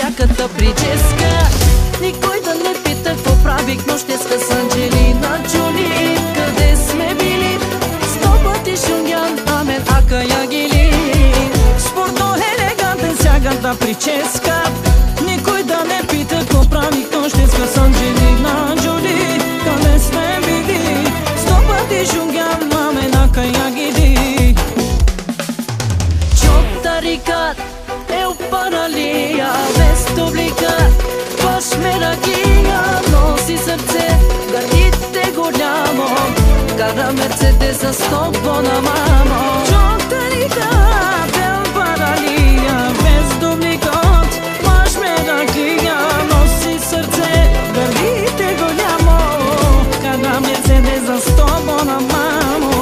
всяката прическа. Никой да не пита какво правих нощеска с Анджелина Джоли. Къде сме били? 100 пъти Шунгян, Амен, Ака, Ягили. Спортно елегантен всяката прическа. Никой да не пита какво правих нощеска с Анджелина Джоли. Къде сме били? 100 пъти Шунгян, Амен, Ака, Ягили. Чоптарикат eu paralia, vestoblica, baš me ragija, nosi srce, gardite goljamo, kara Mercedesa s tobom mamo. Čotarika, eu paralia, vestoblica, baš me ragija, nosi srce, gardite goljamo, kara Mercedesa s tobom mamo.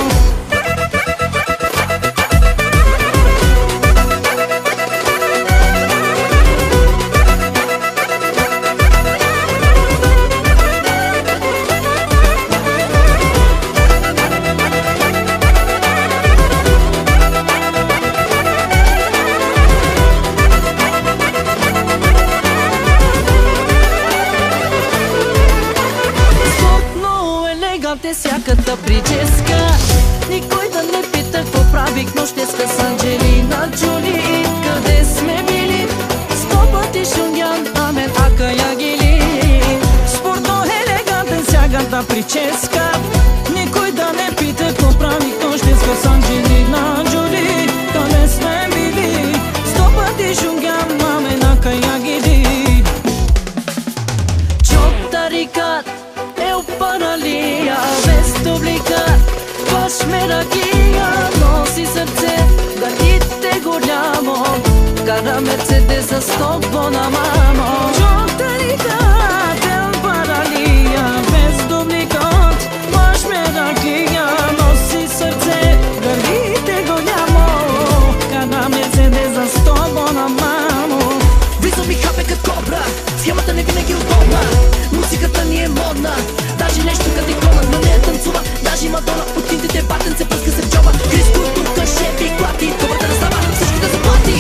Всяката прическа. Никой да не пита какво правих нощеска с Анджелина Джоли. Къде сме били? 100 пъти Шунгян, Амен, Ака, Ягили. Спортно елегантен всяката прическа. Никой да не пита какво правих нощеска с Анджелина Джоли. Къде сме били? 100 пъти Шунгян, Амен, Ака, Ягили. Чоптарикат eu paralia, vestoblica, baš me ragija, nosi srce, gardite goljamo, kara Mercedesa s tobom mamo. Čotarika, eu paralia, vestoblica, baš me ragija, nosi srce, gardite goljamo, kara Mercedesa s tobom mamo. Близо ми хапе като кобра, схемата не винаги удобна. Музиката ни е модна, даже нещо като икона, но не е танцува. Даже Мадона от кинтите батен се пръска се в джоба. Криско тука шепи клати, това да раздава, всички да заплати.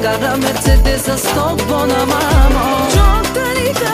Kara Mercedesa s tobom mamo. Čotarika,